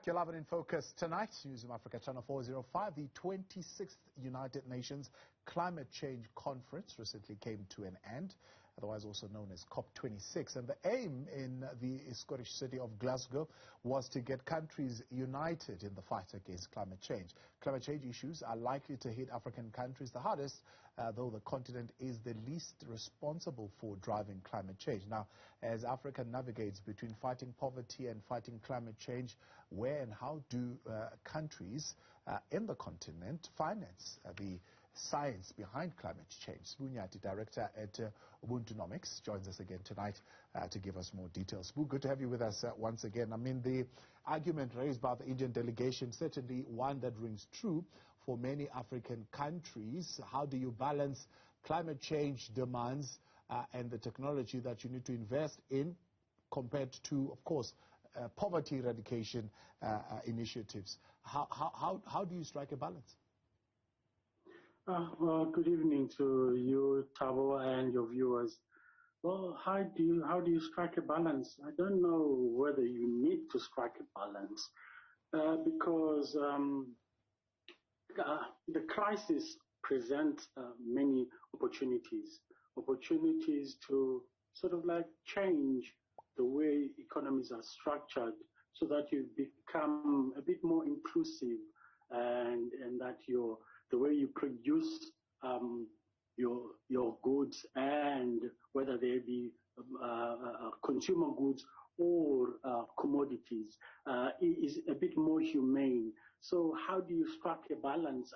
back. You're live and in focus tonight. Newzroom Afrika, Channel 405. The 26th United Nations Climate Change Conference recently came to an end, otherwise also known as COP26. And the aim in the Scottish city of Glasgow was to get countries united in the fight against climate change. Climate change issues are likely to hit African countries the hardest, though the continent is the least responsible for driving climate change. Now, as Africa navigates between fighting poverty and fighting climate change, where and how do countries in the continent finance the science behind climate change? Sbu Nyathi, director at Ubuntunomics, joins us again tonight to give us more details. Sbu, good to have you with us once again. I mean, the argument raised by the Indian delegation, certainly one that rings true for many African countries. How do you balance climate change demands and the technology that you need to invest in compared to, of course, poverty eradication initiatives? How do you strike a balance? Well, good evening to you, Tabo, and your viewers. Well, how do you strike a balance? I don't know whether you need to strike a balance because the crisis presents many opportunities to sort of like change the way economies are structured so that you become a bit more inclusive and that the way you produce your goods, and whether they be consumer goods or commodities, is a bit more humane. So how do you strike a balance?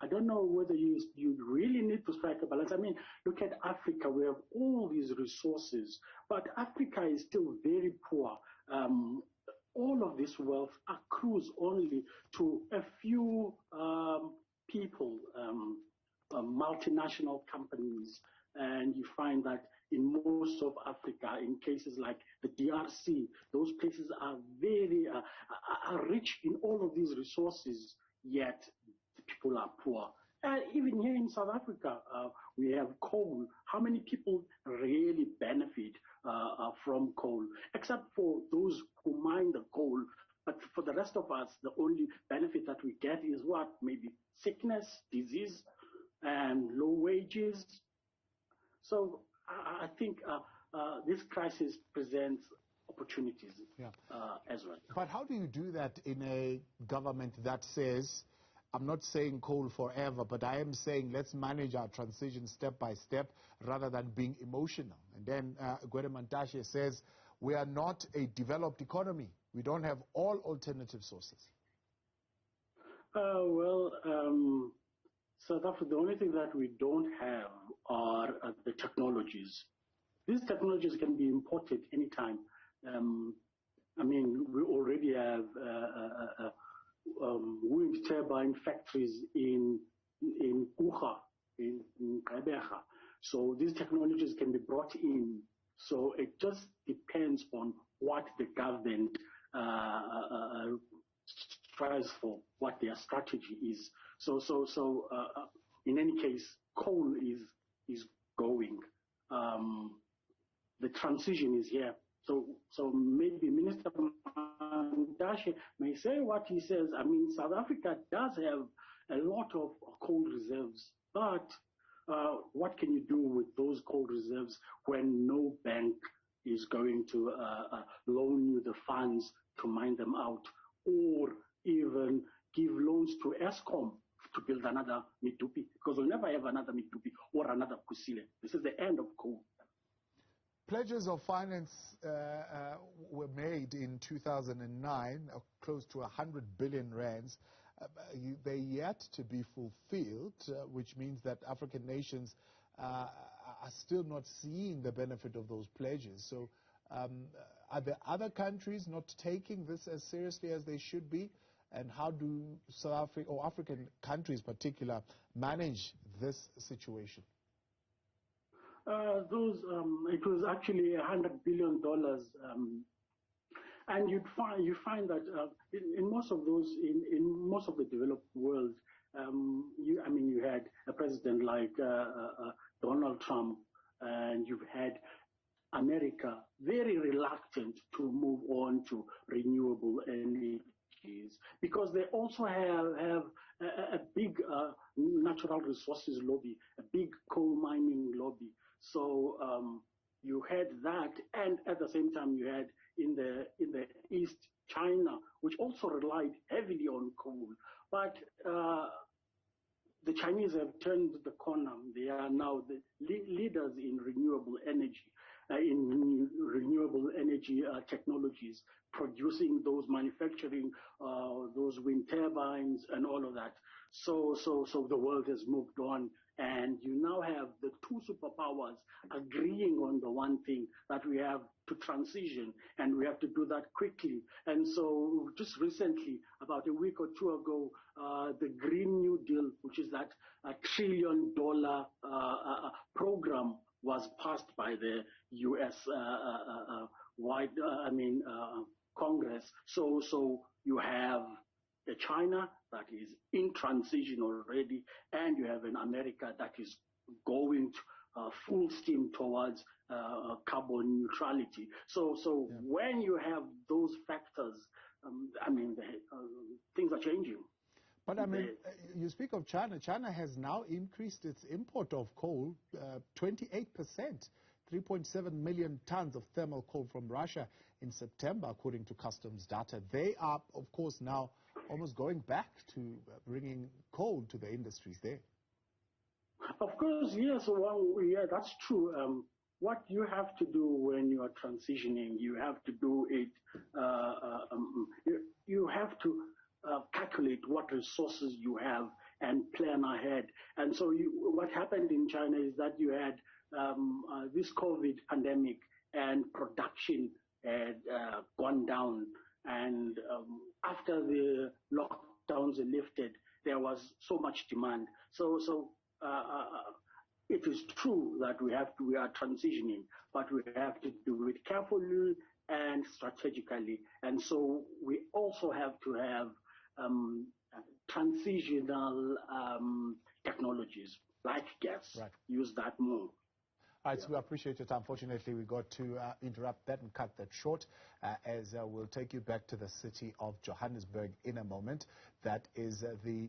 I don't know whether you really need to strike a balance. I mean, look at Africa. We have all these resources, but Africa is still very poor. All of this wealth accrues only to a few people, multinational companies, and you find that in most of Africa, in cases like the DRC, those places are very are rich in all of these resources, yet the people are poor. And even here in South Africa, we have coal. How many people really benefit from coal, except for those who mine the coal? But for the rest of us, the only benefit that we get is what? Maybe sickness, disease, and low wages. So I think this crisis presents opportunities as well. But how do you do that in a government that says, I'm not saying coal forever, but I am saying let's manage our transition step by step rather than being emotional? And then Gwede Mantashe says, we are not a developed economy. We don't have all alternative sources. South Africa, the only thing that we don't have are the technologies. These technologies can be imported anytime. I mean, we already have wind turbine factories in Kucha, in Gqeberha. So these technologies can be brought in. So it just depends on what the government strives for, what their strategy is. So in any case, coal is going. The transition is here. So maybe Minister Mantashe may say what he says. I mean, South Africa does have a lot of coal reserves, but what can you do with those coal reserves when no bank is going to loan you the funds to mine them out, or even give loans to Eskom to build another Medupi? Because we'll never have another Medupi or another Kusile. This is the end of coal. Pledges of finance were made in 2009, close to 100 billion rands. They're yet to be fulfilled, which means that African nations are still not seeing the benefit of those pledges. So are there other countries not taking this as seriously as they should be? And how do South Africa, or African countries in particular, manage this situation? It was actually $100 billion, and you find that in most of those, in most of the developed world, you had a president like Donald Trump, and you've had America very reluctant to move on to renewable energy. because they also have a big natural resources lobby, a big coal mining lobby. So you had that, and at the same time you had in the East China, which also relied heavily on coal. But the Chinese have turned the corner. They are now the leaders in renewable energy, technologies, producing those, manufacturing those wind turbines and all of that. So the world has moved on, and you now have the two superpowers agreeing on the one thing, that we have to transition, and we have to do that quickly. And so just recently, about a week or two ago, the Green New Deal, which is that $1 trillion program, was passed by the U.S. Congress. So you have a China that is in transition already, and you have an America that is going full steam towards carbon neutrality. So when you have those factors, things are changing. But you speak of China. China has now increased its import of coal 28%, 3.7 million tons of thermal coal from Russia in September, according to customs data. They are, of course, now almost going back to bringing coal to the industries there. Of course, yes. Well, yeah, that's true. What you have to do when you are transitioning, you have to do it. You have to calculate what resources you have and plan ahead. And so what happened in China is that you had this COVID pandemic, and production had gone down. And after the lockdowns are lifted, there was so much demand. So it is true that we are transitioning, but we have to do it carefully and strategically. And so we also have to have transitional technologies like gas. Right. Use that more. All right, so we appreciate your time. Unfortunately, we got to interrupt that and cut that short, as we'll take you back to the city of Johannesburg in a moment. That is the